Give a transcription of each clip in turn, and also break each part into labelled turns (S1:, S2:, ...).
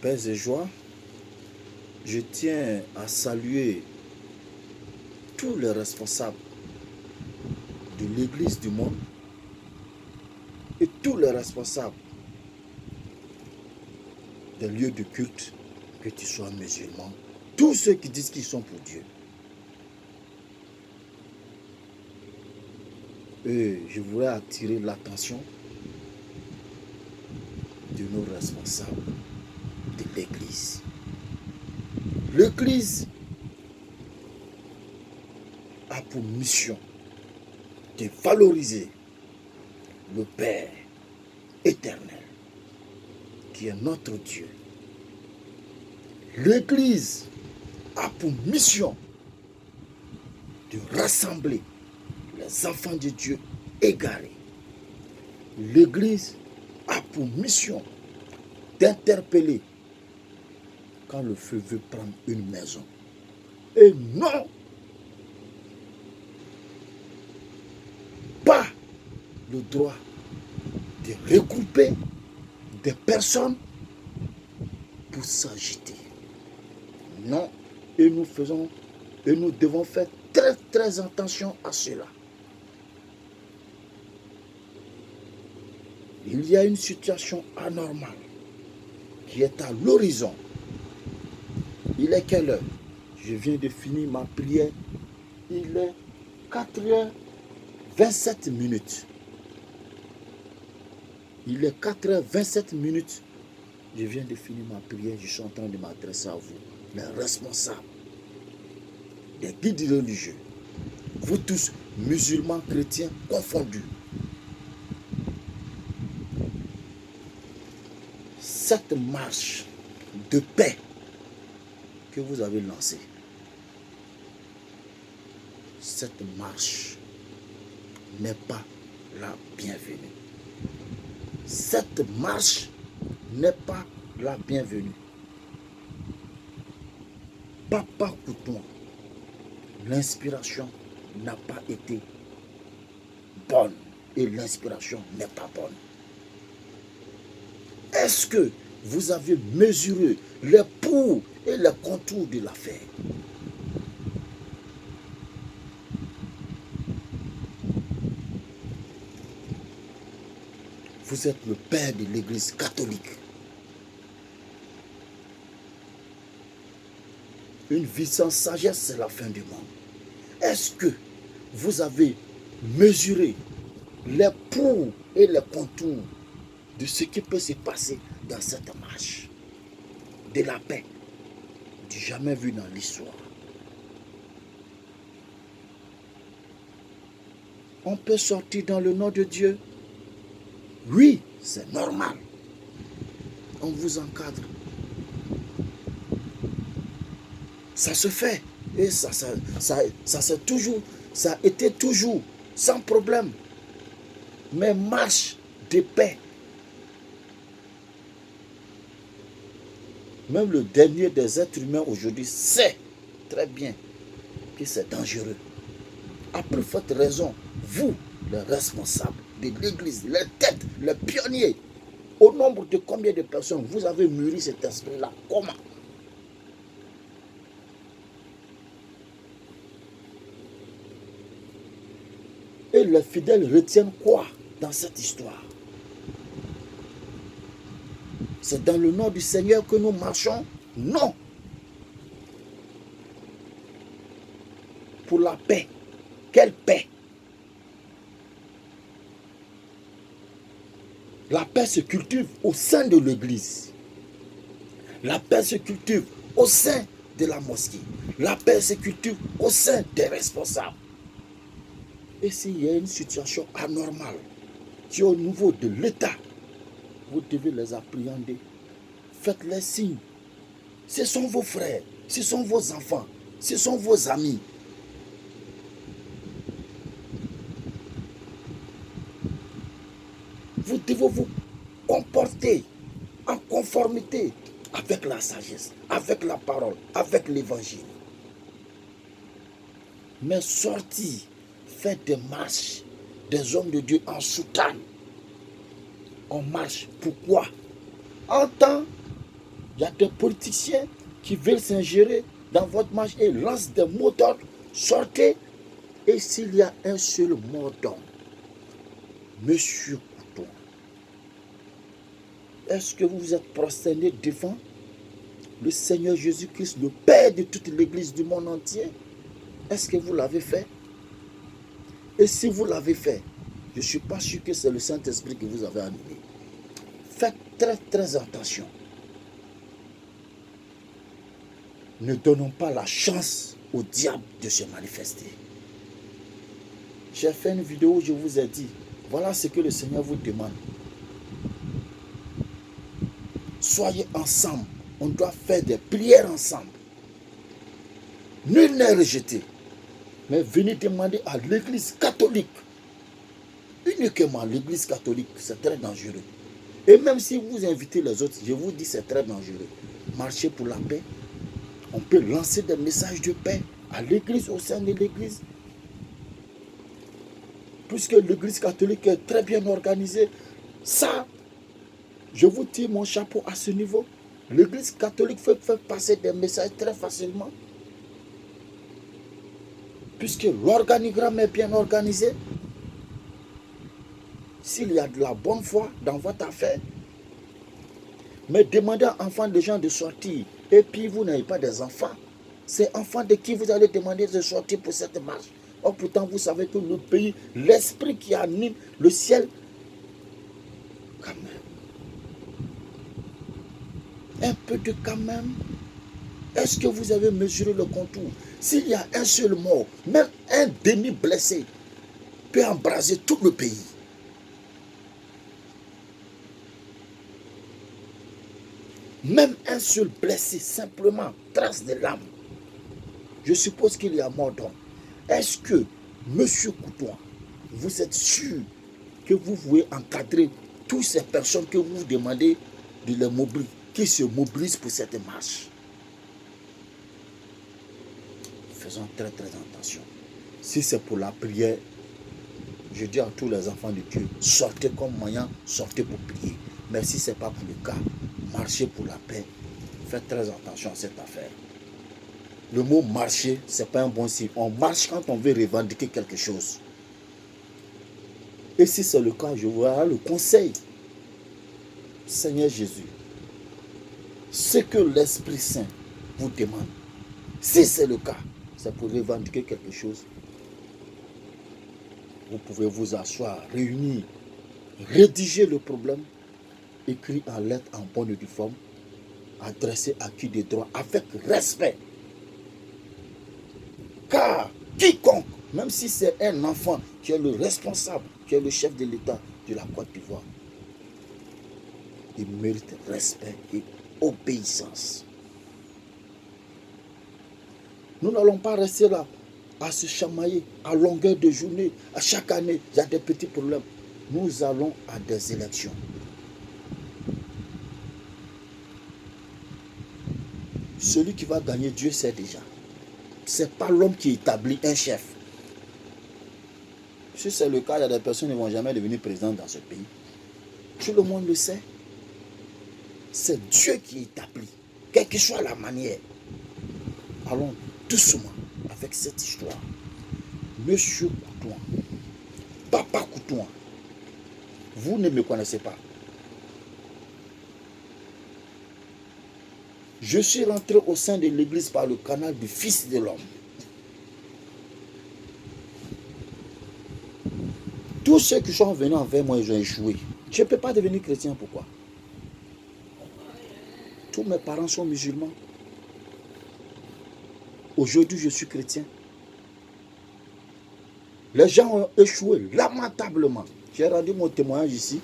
S1: Paix et joie, je tiens à saluer tous les responsables de l'Église du monde et tous les responsables des lieux de culte, que tu sois musulman, tous ceux qui disent qu'ils sont pour Dieu. Et je voudrais attirer l'attention de nos responsables de l'Église. L'Église a pour mission de valoriser le Père éternel, qui est notre Dieu. L'Église a pour mission de rassembler les enfants de Dieu égarés. L'Église a pour mission d'interpeller quand le feu veut prendre une maison. Et non, pas le droit de regrouper des personnes pour s'agiter. Non, et nous devons faire très très attention à cela. Il y a une situation anormale qui est à l'horizon. Il est quelle heure? Je viens de finir ma prière. Il est 4h27 minutes. Il est 4h27 minutes. Je viens de finir ma prière. Je suis en train de m'adresser à vous, les responsables, des guides religieux, vous tous, musulmans, chrétiens, confondus. Cette marche de paix que vous avez lancée, cette marche n'est pas la bienvenue. Cette marche n'est pas la bienvenue. Papa Couton, l'inspiration n'a pas été bonne et l'inspiration n'est pas bonne. Est-ce que vous avez mesuré les pour et les contours de l'affaire? Vous êtes le père de l'Église catholique. Une vie sans sagesse, c'est la fin du monde. Est-ce que vous avez mesuré les pour et les contours de ce qui peut se passer dans cette marche de la paix, du jamais vu dans l'histoire? On peut sortir dans le nom de Dieu. Oui, c'est normal. On vous encadre. Ça se fait. Et ça a été toujours sans problème. Mais marche de paix. Même le dernier des êtres humains aujourd'hui sait très bien que c'est dangereux. À plus forte raison, vous, les responsables de l'Église, les têtes, les pionniers, au nombre de combien de personnes vous avez mûri cet esprit-là? Comment? Et les fidèles retiennent quoi dans cette histoire? C'est dans le nom du Seigneur que nous marchons? Non. Pour la paix. Quelle paix? La paix se cultive au sein de l'Église. La paix se cultive au sein de la mosquée. La paix se cultive au sein des responsables. Et s'il y a une situation anormale qui est au niveau de l'État, vous devez les appréhender. Faites-les signes. Ce sont vos frères, ce sont vos enfants, ce sont vos amis. Vous devez vous comporter en conformité avec la sagesse, avec la parole, avec l'évangile. Mais sortir, faire des marches, des hommes de Dieu en soutane. On marche. Pourquoi? En temps Il y a des politiciens qui veulent s'ingérer dans votre marche et lancent des mots d'ordre. Sortez. Et s'il y a un seul mot d'ordre, Monsieur Couton, est-ce que vous vous êtes prosterné devant le Seigneur Jésus-Christ, le Père de toute l'Église du monde entier? Est-ce que vous l'avez fait? Et si vous l'avez fait, je ne suis pas sûr que c'est le Saint-Esprit que vous avez animé. Faites très très attention. Ne donnons pas la chance au diable de se manifester. J'ai fait une vidéo où je vous ai dit, voilà ce que le Seigneur vous demande. Soyez ensemble. On doit faire des prières ensemble. Nul n'est rejeté. Mais venez demander à l'Église catholique. Uniquement l'Église catholique, c'est très dangereux. Et même si vous invitez les autres, je vous dis c'est très dangereux. Marchez pour la paix. On peut lancer des messages de paix à l'Église, au sein de l'Église. Puisque l'Église catholique est très bien organisée, ça, je vous tire mon chapeau à ce niveau. L'Église catholique fait passer des messages très facilement. Puisque l'organigramme est bien organisé. S'il y a de la bonne foi dans votre affaire, mais demandez à enfants des gens de sortir, et puis vous n'avez pas des enfants, c'est enfants de qui vous allez demander de sortir pour cette marche. Or pourtant vous savez que le pays, l'esprit qui anime le ciel, quand même, un peu de quand même. Est-ce que vous avez mesuré le contour? S'il y a un seul mort, même un demi blessé peut embraser tout le pays. Même un seul blessé, simplement, trace de l'âme. Je suppose qu'il y a mort d'homme. Est-ce que, Monsieur Couton, vous êtes sûr que vous pouvez encadrer toutes ces personnes que vous demandez de les mobiliser, qui se mobilisent pour cette marche? Faisons très très attention. Si c'est pour la prière, je dis à tous les enfants de Dieu, sortez comme moyen, sortez pour prier. Mais si ce n'est pas pour le cas, marchez pour la paix. Faites très attention à cette affaire. Le mot marcher, ce n'est pas un bon signe. On marche quand on veut revendiquer quelque chose. Et si c'est le cas, je vous donne le conseil. Seigneur Jésus, ce que l'Esprit Saint vous demande, si c'est le cas, c'est pour revendiquer quelque chose. Vous pouvez vous asseoir, réunir, rédiger le problème, écrit en lettres en bonne et due forme, adressé à qui de droit, avec respect. Car quiconque, même si c'est un enfant qui est le responsable, qui est le chef de l'État de la Côte d'Ivoire, il mérite respect et obéissance. Nous n'allons pas rester là à se chamailler à longueur de journée. À chaque année, il y a des petits problèmes. Nous allons à des élections. Celui qui va gagner, Dieu sait déjà. Ce n'est pas l'homme qui établit un chef. Si c'est le cas, il y a des personnes qui ne vont jamais devenir président dans ce pays. Tout le monde le sait. C'est Dieu qui établit, quelle que soit la manière. Allons doucement avec cette histoire. Monsieur Couton, Papa Couton, vous ne me connaissez pas. Je suis rentré au sein de l'église par le canal du Fils de l'homme. Tous ceux qui sont venus envers moi, ils ont échoué. Je ne peux pas devenir chrétien, pourquoi? Tous mes parents sont musulmans. Aujourd'hui, je suis chrétien. Les gens ont échoué lamentablement. J'ai rendu mon témoignage ici.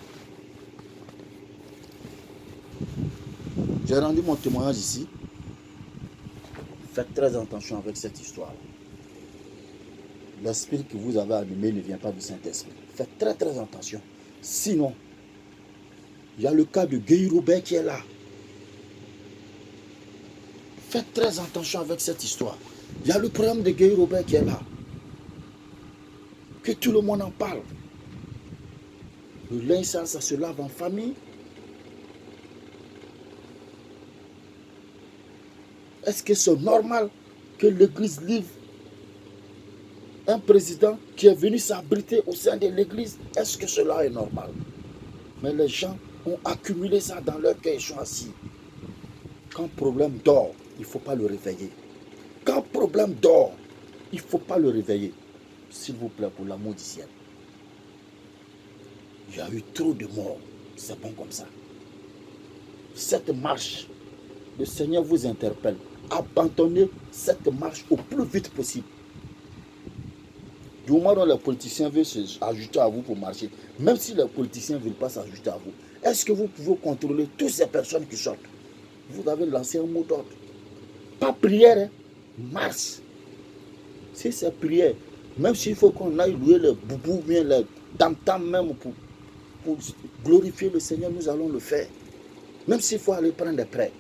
S1: Faites très attention avec cette histoire. L'esprit que vous avez allumé ne vient pas du Saint-Esprit. Faites très très attention. Sinon, il y a le cas de Guy Robert qui est là. Faites très attention avec cette histoire. Il y a le problème de Guy Robert qui est là. Que tout le monde en parle. Le linge sale, ça se lave en famille. Est-ce que c'est normal que l'église livre un président qui est venu s'abriter au sein de l'église? Est-ce que cela est normal? Mais les gens ont accumulé ça dans leur cœur, ils sont assis. Quand problème dort, il ne faut pas le réveiller. Quand problème dort, il ne faut pas le réveiller. S'il vous plaît, pour l'amour du ciel. Il y a eu trop de morts. C'est bon comme ça. Cette marche, le Seigneur vous interpelle. Abandonnez cette marche au plus vite possible. Du moment où les politiciens veulent s'ajouter à vous pour marcher, même si les politiciens ne veulent pas s'ajouter à vous, est-ce que vous pouvez contrôler toutes ces personnes qui sortent? Vous avez lancé un mot d'ordre. Pas prière, hein? Marche. Si c'est prière, même s'il faut qu'on aille louer le boubou, bien le tam-tam même pour glorifier le Seigneur, nous allons le faire. Même s'il faut aller prendre des prêts.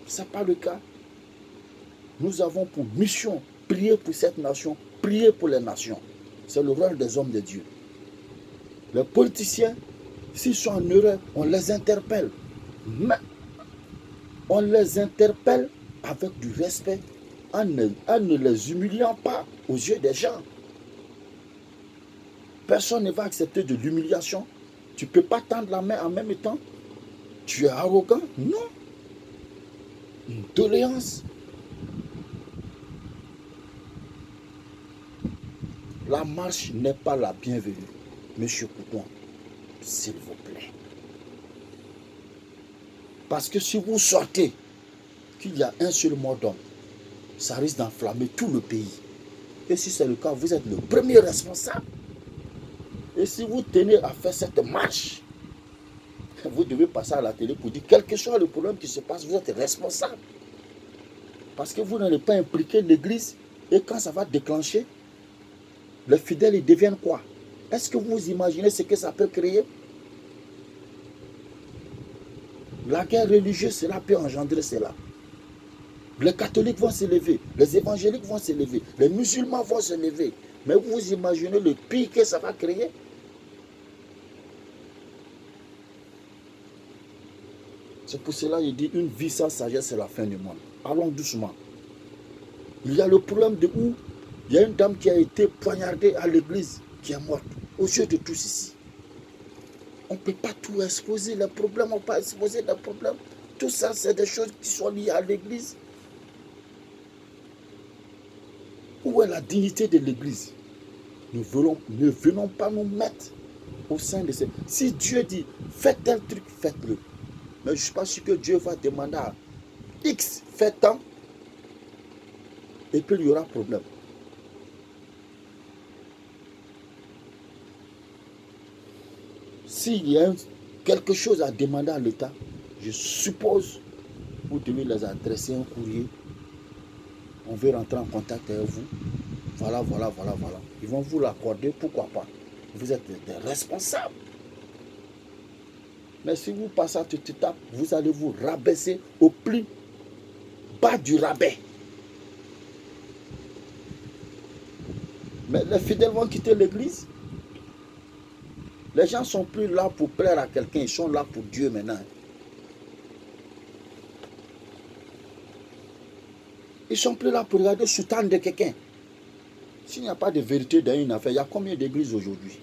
S1: Ce n'est pas le cas. Nous avons pour mission prier pour cette nation, prier pour les nations. C'est le rôle des hommes de Dieu. Les politiciens, s'ils sont en erreur, on les interpelle. Mais on les interpelle avec du respect, en ne les humiliant pas aux yeux des gens. Personne ne va accepter de l'humiliation. Tu ne peux pas tendre la main en même temps. Tu es arrogant? Non. Une doléance. La marche n'est pas la bienvenue. Monsieur Couton, s'il vous plaît. Parce que si vous sortez qu'il y a un seul mort d'homme, ça risque d'enflammer tout le pays. Et si c'est le cas, vous êtes le premier responsable. Et si vous tenez à faire cette marche, vous devez passer à la télé pour dire quel que soit le problème qui se passe, vous êtes responsable. Parce que vous n'allez pas impliquer l'église et quand ça va déclencher, les fidèles, ils deviennent quoi? Est-ce que vous imaginez ce que ça peut créer? La guerre religieuse, cela peut engendrer cela. Les catholiques vont se lever, les évangéliques vont se lever, les musulmans vont se lever. Mais vous imaginez le pire que ça va créer? C'est pour cela qu'il dit une vie sans sagesse, c'est la fin du monde. Allons doucement. Il y a le problème de où il y a une dame qui a été poignardée à l'église, qui est morte, aux yeux de tous ici. On ne peut pas tout exposer, les problèmes, on ne peut pas exposer les problèmes. Tout ça, c'est des choses qui sont liées à l'église. Où est la dignité de l'église? Ne venons pas nous mettre au sein de ces... Si Dieu dit, faites tel truc, faites-le. Mais je ne suis pas sûr que Dieu va demander à X, faites tant, et puis il y aura problème. S'il y a quelque chose à demander à l'État, je suppose vous devez les adresser un courrier. On veut rentrer en contact avec vous. Voilà. Ils vont vous l'accorder, pourquoi pas. Vous êtes des responsables. Mais si vous passez à toute étape, vous allez vous rabaisser au plus bas du rabais. Mais les fidèles vont quitter l'église. Les gens ne sont plus là pour plaire à quelqu'un, ils sont là pour Dieu maintenant. Ils ne sont plus là pour regarder sous tendre de quelqu'un. S'il n'y a pas de vérité dans une affaire, il y a combien d'églises aujourd'hui?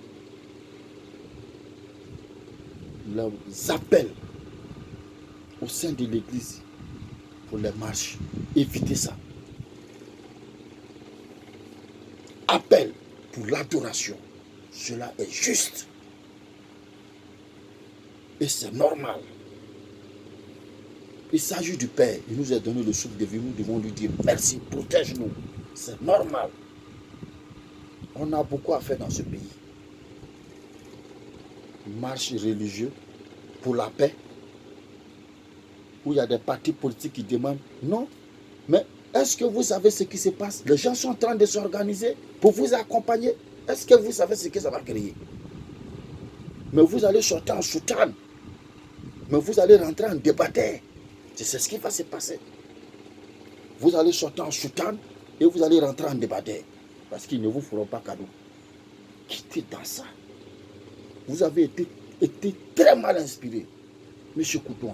S1: Les appels au sein de l'église pour les marches, évitez ça. Appel pour l'adoration, cela est juste. Et c'est normal. Il s'agit du Père. Il nous a donné le souffle de vie. Nous devons lui dire merci, protège-nous. C'est normal. On a beaucoup à faire dans ce pays. Marche religieuse pour la paix. Où il y a des partis politiques qui demandent. Non. Mais est-ce que vous savez ce qui se passe? Les gens sont en train de s'organiser pour vous accompagner. Est-ce que vous savez ce que ça va créer? Mais vous allez sortir en soutane. Mais vous allez rentrer en débatteur. C'est ce qui va se passer. Vous allez sortir en soutane et vous allez rentrer en débatteur. Parce qu'ils ne vous feront pas cadeau. Quittez dans ça. Vous avez été très mal inspiré. Monsieur Couton.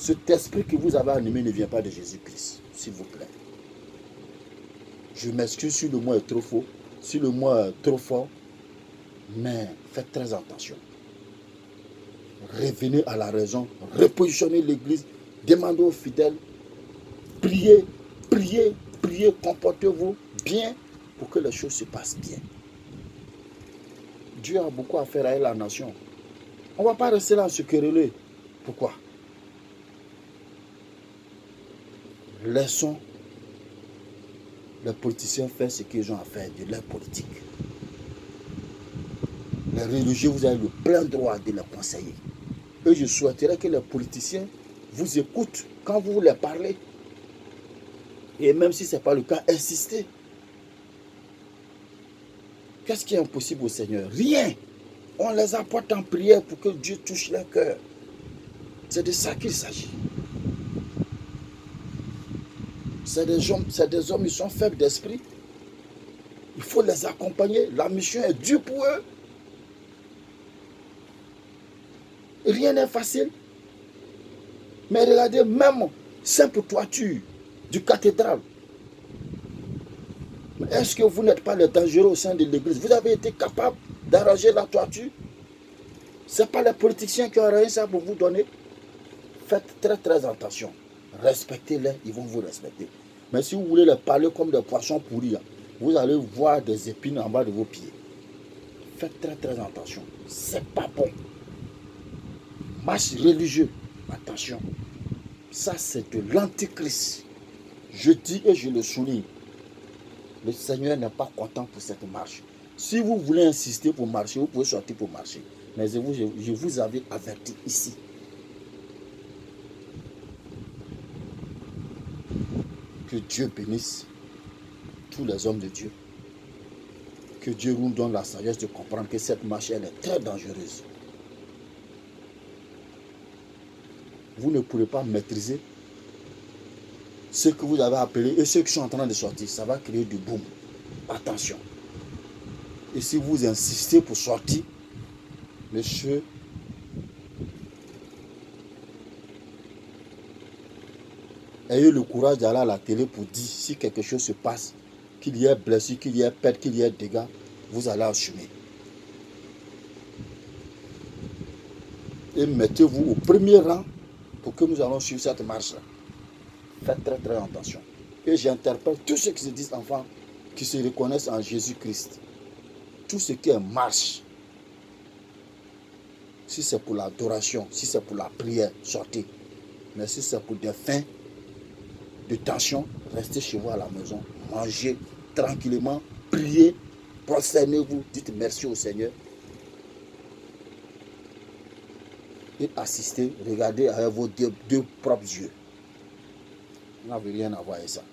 S1: cet esprit que vous avez animé ne vient pas de Jésus-Christ, s'il vous plaît. Je m'excuse si le mot est trop faux, si le mot est trop fort, mais faites très attention. Revenez à la raison, repositionnez l'église, demandez aux fidèles, priez, priez, priez, comportez-vous bien pour que les choses se passent bien. Dieu a beaucoup à faire avec la nation. On ne va pas rester là à se quereller. Pourquoi? Laissons les politiciens faire ce qu'ils ont à faire de leur politique. Les religieux, vous avez le plein droit de les conseiller. Et je souhaiterais que les politiciens vous écoutent quand vous les parlez. Et même si ce n'est pas le cas, insistez. Qu'est-ce qui est impossible au Seigneur? Rien. On les apporte en prière pour que Dieu touche leur cœur. C'est de ça qu'il s'agit. C'est des hommes, ils sont faibles d'esprit. Il faut les accompagner. La mission est dure pour eux. Rien n'est facile. Mais regardez, même simple toiture du cathédrale. Est-ce que vous n'êtes pas les dangereux au sein de l'église? Vous avez été capable d'arranger la toiture? Ce n'est pas les politiciens qui ont arrangé ça pour vous donner. Faites très très attention. Respectez-les, ils vont vous respecter. Mais si vous voulez les parler comme des poissons pourris, vous allez voir des épines en bas de vos pieds. Faites très très attention. C'est pas bon. Marche religieux, attention. Ça c'est de l'antichrist. Je dis et je le souligne. Le Seigneur n'est pas content pour cette marche. Si vous voulez insister pour marcher, vous pouvez sortir pour marcher. Mais je vous avais averti ici. Que Dieu bénisse tous les hommes de Dieu. Que Dieu nous donne la sagesse de comprendre que cette marche, elle est très dangereuse. Vous ne pourrez pas maîtriser ce que vous avez appelé et ceux qui sont en train de sortir. Ça va créer du boom. Attention. Et si vous insistez pour sortir, monsieur, ayez le courage d'aller à la télé pour dire si quelque chose se passe, qu'il y ait blessure, qu'il y ait perte, qu'il y ait dégâts, vous allez assumer. Et mettez-vous au premier rang pour que nous allons suivre cette marche-là. Faites très très attention. Et j'interpelle tous ceux qui se disent enfants, qui se reconnaissent en Jésus-Christ. Tout ce qui est marche, si c'est pour l'adoration, si c'est pour la prière, sortez. Mais si c'est pour des fins de tension, restez chez vous à la maison, mangez tranquillement, priez, prosternez-vous, dites merci au Seigneur. Et assistez, regardez avec vos deux propres yeux. Vous n'avez rien à voir avec ça.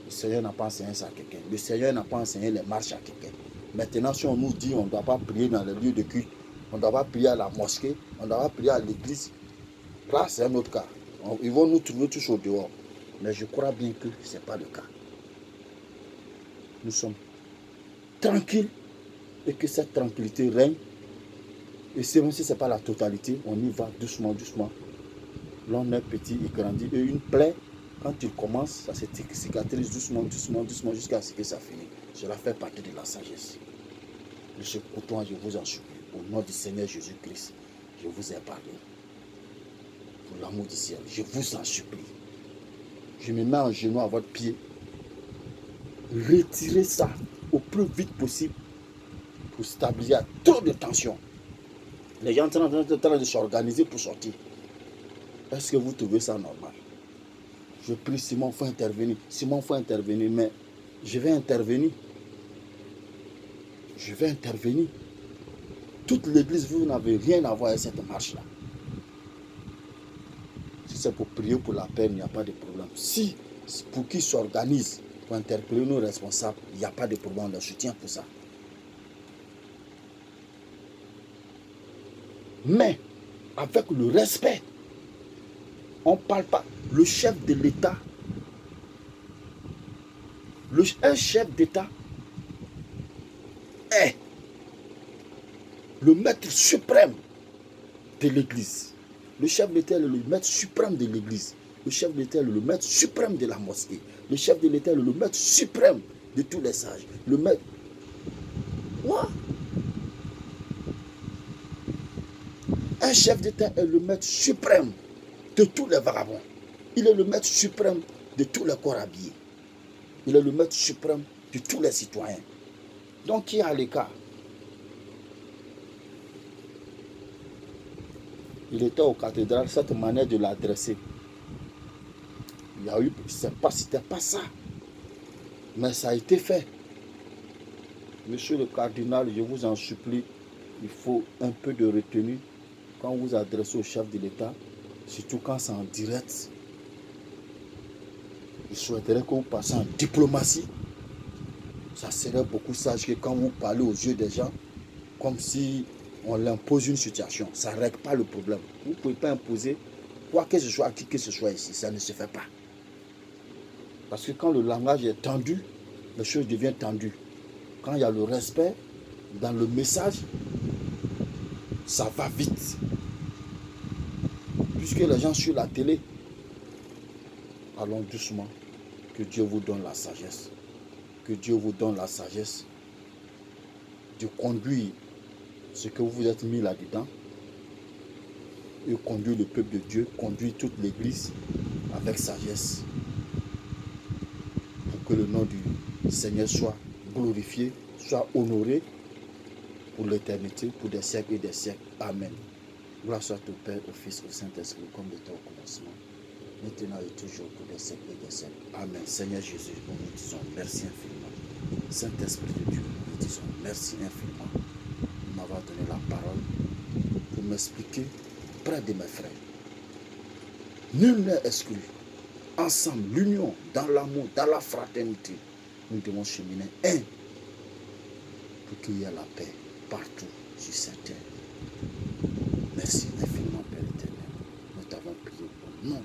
S1: Le Seigneur n'a pas enseigné ça à quelqu'un. Le Seigneur n'a pas enseigné les marches à quelqu'un. Maintenant, si on nous dit on ne doit pas prier dans les lieux de culte, on ne doit pas prier à la mosquée, on ne doit pas prier à l'église, là c'est un autre cas. Ils vont nous trouver tous au dehors. Mais je crois bien que ce n'est pas le cas. Nous sommes tranquilles et que cette tranquillité règne. Et même si ce n'est pas la totalité, on y va doucement, doucement. L'homme est petit, il grandit. Et une plaie, quand il commence, ça se cicatrise doucement, doucement, doucement, jusqu'à ce que ça finisse. Cela fait partie de la sagesse. Monsieur Couton, je vous en supplie. Au nom du Seigneur Jésus-Christ, je vous ai parlé. Pour l'amour du ciel, je vous en supplie. Je me mets en genoux à votre pied. Retirez ça au plus vite possible pour stabiliser trop de tension. Les gens sont en train de s'organiser pour sortir. Est-ce que vous trouvez ça normal? Je prie Simon, il faut intervenir. Simon, il faut intervenir, mais je vais intervenir. Je vais intervenir. Toute l'église, vous n'avez rien à voir avec cette marche-là. Si c'est pour prier pour la paix, il n'y a pas de problème. Si c'est pour qu'ils s'organisent, pour interpeller nos responsables, il n'y a pas de problème. On les soutient pour ça. Mais, avec le respect, on ne parle pas. Le chef de l'État, un chef d'État est le maître suprême de l'Église. Le chef de l'État est le maître suprême de l'église. Le chef de l'État est le maître suprême de la mosquée. Le chef de l'État est le maître suprême de tous les sages. Le maître... Quoi? Un chef d'État est le maître suprême de tous les vagabonds. Il est le maître suprême de tous les corps habillés. Il est le maître suprême de tous les citoyens. Donc, qui est à l'écart? Il était aux cathédrales, cette manière de l'adresser. Il y a eu, c'était pas ça. Mais ça a été fait. Monsieur le cardinal, je vous en supplie, il faut un peu de retenue quand vous adressez au chef de l'État, surtout quand c'est en direct. Je souhaiterais que vous passiez en diplomatie. Ça serait beaucoup sage que quand vous parlez aux yeux des gens, comme si on l'impose une situation. Ça ne règle pas le problème. Vous ne pouvez pas imposer quoi que ce soit à qui que ce soit ici. Ça ne se fait pas. Parce que quand le langage est tendu, les choses deviennent tendues. Quand il y a le respect dans le message, ça va vite. Puisque les gens sur la télé, allons doucement. Que Dieu vous donne la sagesse. Que Dieu vous donne la sagesse de conduire ce que vous vous êtes mis là-dedans et conduire le peuple de Dieu, conduire toute l'église avec sagesse pour que le nom du Seigneur soit glorifié, soit honoré pour l'éternité, pour des siècles et des siècles. Amen. Gloire soit au Père, au Fils, au Saint-Esprit, comme il était au commencement, maintenant et toujours, pour des siècles et des siècles. Amen. Seigneur Jésus, nous vous disons merci infiniment. Saint-Esprit de Dieu, nous vous disons merci infiniment de m'avoir donné la parole pour m'expliquer près de mes frères. Nul n'est exclu. Ensemble, l'union, dans l'amour, dans la fraternité, nous devons cheminer pour qu'il y ait la paix partout sur cette terre. Merci infiniment, Père éternel. Nous t'avons prié au nom